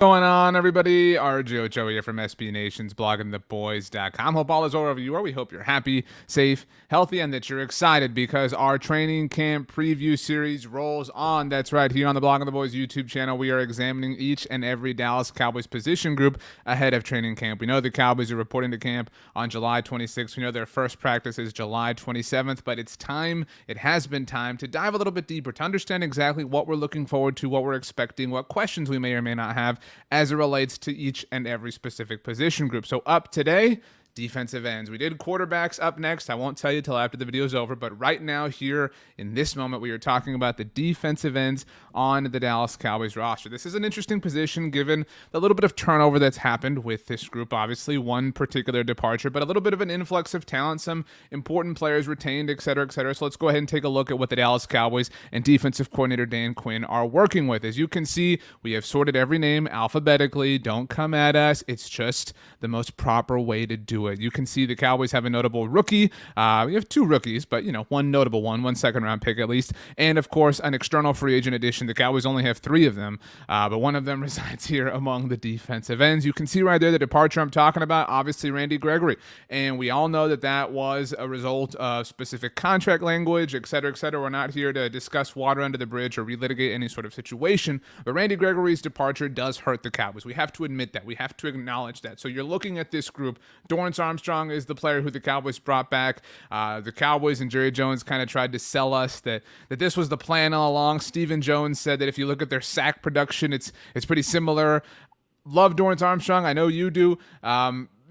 Going on, everybody? RJ Ochoa here from SB Nation's bloggingtheboys.com. Hope all is well wherever you are. We hope you're happy, safe, healthy, and that you're excited because our training camp preview series rolls on. That's right. Here on the Blogging the Boys YouTube channel, we are examining each and every Dallas Cowboys position group ahead of training camp. We know the Cowboys are reporting to camp on July 26th. We know their first practice is July 27th, but it's time, it has been time to dive a little bit deeper to understand exactly what we're looking forward to, what we're expecting, what questions we may or may not have as it relates to each and every specific position group. So up today, defensive ends. We did quarterbacks up next. I won't tell you till after the video is over, but right now here in this moment, we are talking about the defensive ends on the Dallas Cowboys roster. This is an interesting position given the little bit of turnover that's happened with this group. Obviously, one particular departure, but a little bit of an influx of talent, some important players retained, et cetera, et cetera. So let's go ahead and take a look at what the Dallas Cowboys and defensive coordinator Dan Quinn are working with. As you can see, we have sorted every name alphabetically. Don't come at us. It's just the most proper way to do it. You can see the Cowboys have a notable rookie. We have two rookies, but one notable one second-round pick at least, and of course an external free agent addition. The Cowboys only have three of them, but one of them resides here among the defensive ends. You can see right there the departure I'm talking about. Obviously, Randy Gregory, and we all know that that was a result of specific contract language, et cetera, et cetera. We're not here to discuss water under the bridge or relitigate any sort of situation, but Randy Gregory's departure does hurt the Cowboys. We have to admit that. We have to acknowledge that. So you're looking at this group. Dorrance Armstrong is the player who the Cowboys brought back. The Cowboys and Jerry Jones kind of tried to sell us that this was the plan all along. Stephen Jones said that if you look at their sack production, it's pretty similar. Love Dorrance Armstrong. I know you do.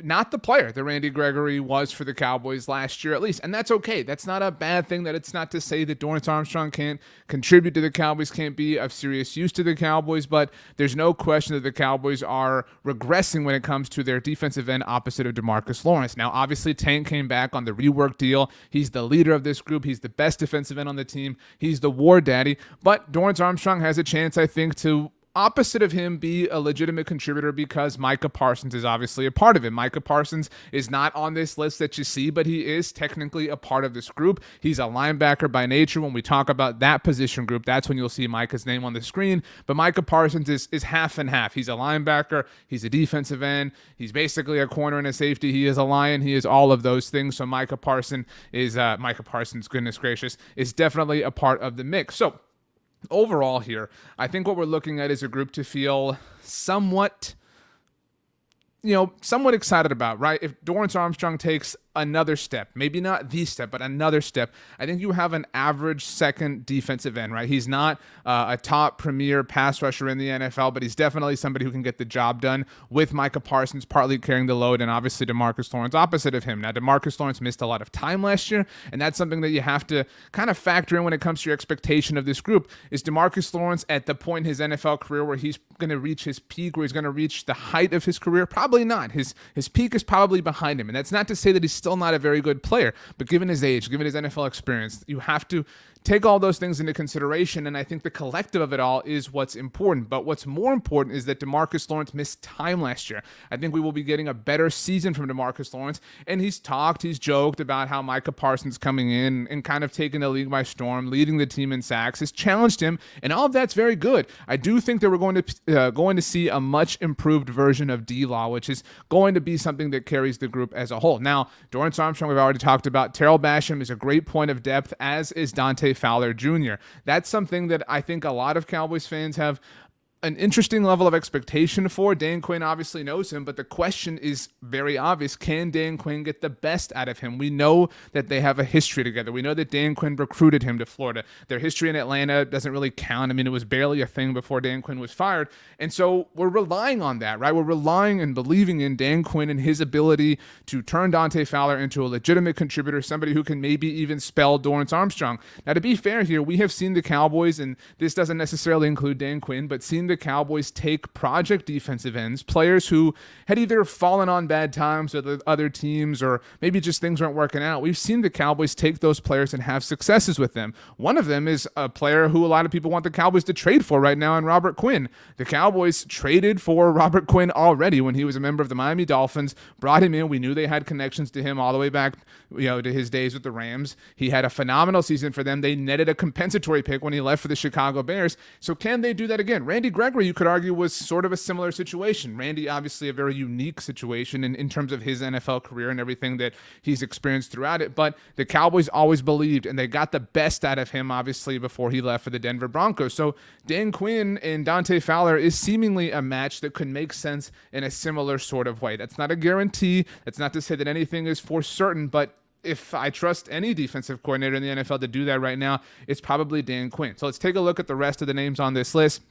Not the player that Randy Gregory was for the Cowboys last year, at least. And that's okay. That's not a bad thing. That it's not to say that Dorrance Armstrong can't contribute to the Cowboys, can't be of serious use to the Cowboys, but there's no question that the Cowboys are regressing when it comes to their defensive end opposite of DeMarcus Lawrence. Now, obviously, Tank came back on the rework deal. He's the leader of this group. He's the best defensive end on the team. He's the war daddy. But Dorrance Armstrong has a chance, I think, to opposite of him be a legitimate contributor because Micah Parsons is obviously a part of it. Micah Parsons is not on this list that you see, but he is technically a part of this group. He's a linebacker by nature. When we talk about that position group, that's when you'll see Micah's name on the screen. But Micah Parsons is half and half. He's a linebacker. He's a defensive end. He's basically a corner and a safety. He is a lion. He is all of those things. So Micah Parsons, goodness gracious, is definitely a part of the mix. So overall here, I think what we're looking at is a group to feel somewhat excited about, right? If Dorrance Armstrong takes another step, maybe not the step, but another step, I think you have an average second defensive end, right? He's not a top premier pass rusher in the NFL, but he's definitely somebody who can get the job done with Micah Parsons partly carrying the load and obviously DeMarcus Lawrence opposite of him. Now, DeMarcus Lawrence missed a lot of time last year, and that's something that you have to kind of factor in when it comes to your expectation of this group. Is DeMarcus Lawrence at the point in his NFL career where he's going to reach his peak, where he's going to reach the height of his career? Probably not. His peak is probably behind him, and that's not to say that he's still not a very good player, but given his age, given his NFL experience, you have to take all those things into consideration, and I think the collective of it all is what's important. But what's more important is that DeMarcus Lawrence missed time last year. I think we will be getting a better season from DeMarcus Lawrence, and he's joked about how Micah Parsons coming in and kind of taking the league by storm, leading the team in sacks, has challenged him, and all of that's very good. I do think that we're going to see a much improved version of D-Law, which is going to be something that carries the group as a whole. Now, Dorrance Armstrong, we've already talked about. Terrell Basham is a great point of depth, as is Dante Fowler Jr. That's something that I think a lot of Cowboys fans have an interesting level of expectation for. Dan Quinn obviously knows him, but the question is very obvious. Can Dan Quinn get the best out of him? We know that they have a history together. We know that Dan Quinn recruited him to Florida. Their history in Atlanta doesn't really count. I mean, it was barely a thing before Dan Quinn was fired. And so we're relying on that, right? We're relying and believing in Dan Quinn and his ability to turn Dante Fowler into a legitimate contributor, somebody who can maybe even spell Dorrance Armstrong. Now, to be fair here, we have seen the Cowboys, and this doesn't necessarily include Dan Quinn, but seen the Cowboys take project defensive ends, players who had either fallen on bad times with other teams or maybe just things weren't working out. We've seen the Cowboys take those players and have successes with them. One of them is a player who a lot of people want the Cowboys to trade for right now, in Robert Quinn. The Cowboys traded for Robert Quinn already when he was a member of the Miami Dolphins, brought him in. We knew they had connections to him all the way back, to his days with the Rams. He had a phenomenal season for them. They netted a compensatory pick when he left for the Chicago Bears. So can they do that again? Randy Gregory, you could argue, was sort of a similar situation. Randy, obviously a very unique situation in terms of his NFL career and everything that he's experienced throughout it, but the Cowboys always believed, and they got the best out of him, obviously, before he left for the Denver Broncos. So Dan Quinn and Dante Fowler is seemingly a match that could make sense in a similar sort of way. That's not a guarantee. That's not to say that anything is for certain, but if I trust any defensive coordinator in the NFL to do that right now, it's probably Dan Quinn. So let's take a look at the rest of the names on this list.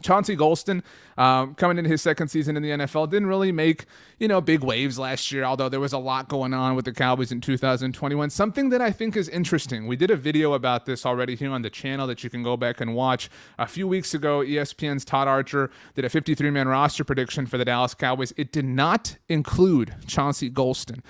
Chauncey Golston, coming into his second season in the NFL, didn't really make, big waves last year, although there was a lot going on with the Cowboys in 2021. Something that I think is interesting. We did a video about this already here on the channel that you can go back and watch. A few weeks ago, ESPN's Todd Archer did a 53-man roster prediction for the Dallas Cowboys. It did not include Chauncey Golston.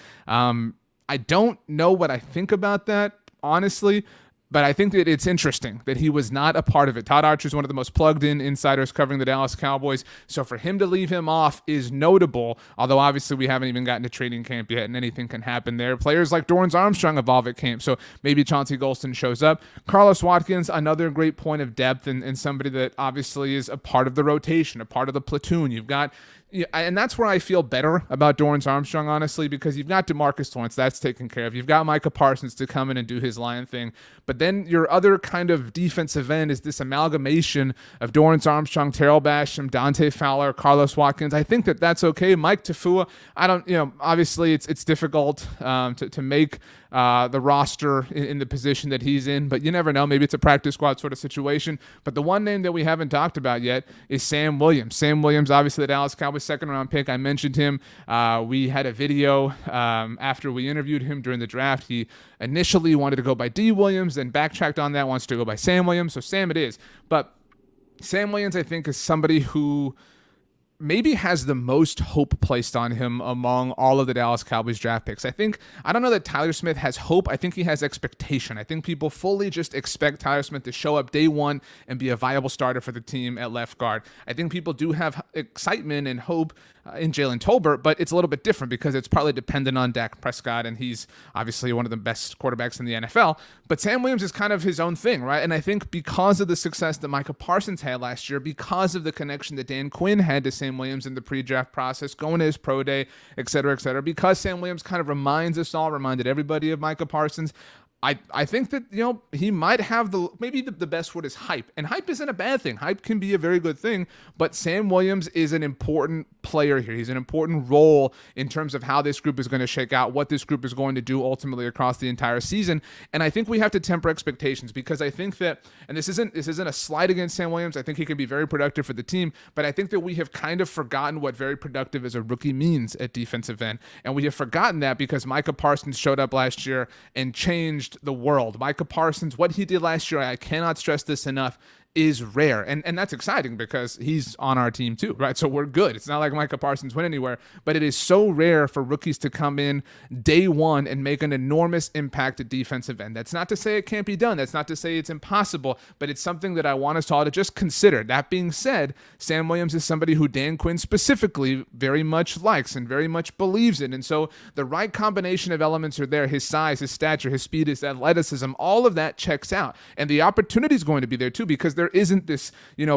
I don't know what I think about that, honestly, but I think that it's interesting that he was not a part of it. Todd Archer is one of the most plugged-in insiders covering the Dallas Cowboys, so for him to leave him off is notable, although obviously we haven't even gotten to training camp yet, and anything can happen there. Players like Dorrance Armstrong evolve at camp, so maybe Chauncey Golston shows up. Carlos Watkins, another great point of depth, and somebody that obviously is a part of the rotation, a part of the platoon. You've got... Yeah, and that's where I feel better about Dorrance Armstrong, honestly, because you've got DeMarcus Lawrence, that's taken care of. You've got Micah Parsons to come in and do his lion thing. But then your other kind of defensive end is this amalgamation of Dorrance Armstrong, Terrell Basham, Dante Fowler, Carlos Watkins. I think that that's okay. Mike Tafua, obviously it's difficult to make the roster in the position that he's in, but you never know. Maybe it's a practice squad sort of situation. But the one name that we haven't talked about yet is Sam Williams. Sam Williams, obviously the Dallas Cowboys second-round pick. I mentioned him. We had a video after we interviewed him during the draft. He initially wanted to go by D. Williams, then backtracked on that, wants to go by Sam Williams. So Sam it is. But Sam Williams, I think, is somebody who maybe has the most hope placed on him among all of the Dallas Cowboys draft picks. I don't know that Tyler Smith has hope. I think he has expectation. I think people fully just expect Tyler Smith to show up day one and be a viable starter for the team at left guard. I think people do have excitement and hope in Jalen Tolbert, but it's a little bit different because it's partly dependent on Dak Prescott, and he's obviously one of the best quarterbacks in the NFL. But Sam Williams is kind of his own thing, right? And I think because of the success that Micah Parsons had last year, because of the connection that Dan Quinn had to Sam Williams in the pre-draft process, going to his pro day, et cetera, because Sam Williams kind of reminded everybody of Micah Parsons, I think that, he might have maybe the best word is hype. And hype isn't a bad thing. Hype can be a very good thing, but Sam Williams is an important player here. He's an important role in terms of how this group is going to shake out, what this group is going to do ultimately across the entire season. And I think we have to temper expectations because I think that, and this isn't a slight against Sam Williams, I think he can be very productive for the team, but I think that we have kind of forgotten what very productive as a rookie means at defensive end. And we have forgotten that because Micah Parsons showed up last year and changed the world. Micah Parsons, what he did last year, I cannot stress this enough, is rare. And that's exciting because he's on our team too, right? So we're good. It's not like Micah Parsons went anywhere, but it is so rare for rookies to come in day one and make an enormous impact at defensive end. That's not to say it can't be done. That's not to say it's impossible, but it's something that I want us all to just consider. That being said, Sam Williams is somebody who Dan Quinn specifically very much likes and very much believes in. And so the right combination of elements are there. His size, his stature, his speed, his athleticism, all of that checks out. And the opportunity is going to be there too because there isn't this,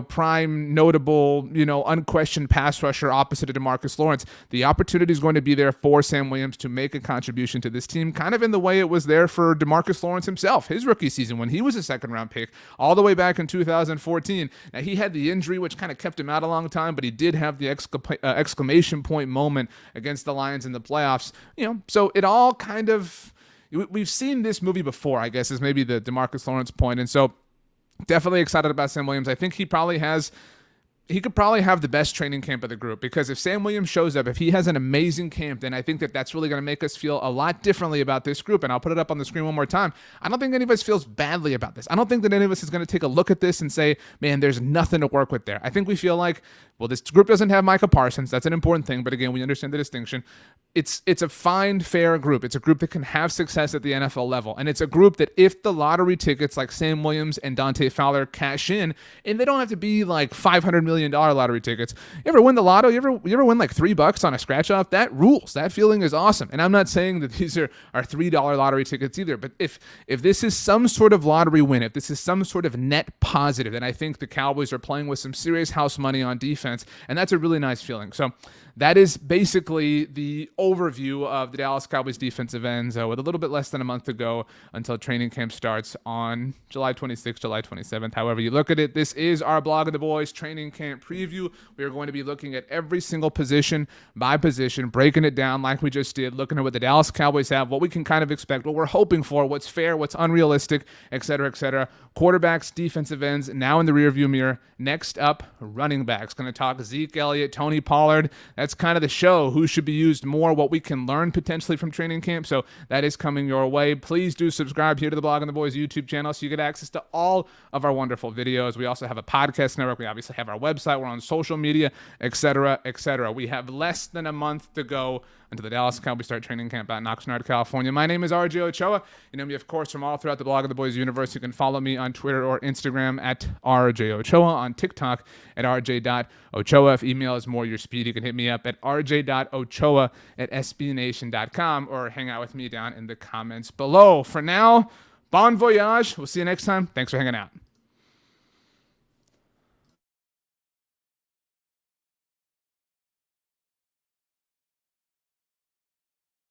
prime, notable, unquestioned pass rusher opposite of DeMarcus Lawrence. The opportunity is going to be there for Sam Williams to make a contribution to this team, kind of in the way it was there for DeMarcus Lawrence himself, his rookie season when he was a second-round pick all the way back in 2014. Now, he had the injury, which kind of kept him out a long time, but he did have the exclamation point moment against the Lions in the playoffs. So it all kind of, we've seen this movie before, I guess, is maybe the DeMarcus Lawrence point. And so definitely excited about Sam Williams. I think he could probably have the best training camp of the group because if Sam Williams shows up, if he has an amazing camp, then I think that that's really going to make us feel a lot differently about this group. And I'll put it up on the screen one more time. I don't think any of us feels badly about this. I don't think that any of us is going to take a look at this and say, man, there's nothing to work with there. I think we feel like Well, this group doesn't have Micah Parsons. That's an important thing. But again, we understand the distinction. It's a fine, fair group. It's a group that can have success at the NFL level. And it's a group that if the lottery tickets like Sam Williams and Dante Fowler cash in, and they don't have to be like $500 million lottery tickets. You ever win the lotto? You ever win like $3 on a scratch off? That rules. That feeling is awesome. And I'm not saying that these are $3 lottery tickets either. But if this is some sort of lottery win, if this is some sort of net positive, then I think the Cowboys are playing with some serious house money on defense. And that's a really nice feeling. So that is basically the overview of the Dallas Cowboys defensive ends with a little bit less than a month to go until training camp starts on July 26th, July 27th. However you look at it, this is our Blog of the Boys training camp preview. We are going to be looking at every single position by position, breaking it down like we just did, looking at what the Dallas Cowboys have, what we can kind of expect, what we're hoping for, what's fair, what's unrealistic, et cetera, et cetera. Quarterbacks, defensive ends, now in the rearview mirror. Next up, running backs. Going to talk Zeke Elliott, Tony Pollard. That's kind of the show. Who should be used more, what we can learn potentially from training camp. So that is coming your way. Please do subscribe here to the Blog on the Boys YouTube channel so you get access to all of our wonderful videos. We also have a podcast network. We obviously have our website. We're on social media, etc., etc. We have less than a month to go until the Dallas Cowboys start training camp out in Oxnard, California. My name is RJ Ochoa. You know me, of course, from all throughout the Blog of the Boys universe. You can follow me on Twitter or Instagram at RJ Ochoa, on TikTok at rj.ochoa. If email is more your speed, you can hit me up at rj.ochoa@sbnation.com or hang out with me down in the comments below. For now, bon voyage. We'll see you next time. Thanks for hanging out.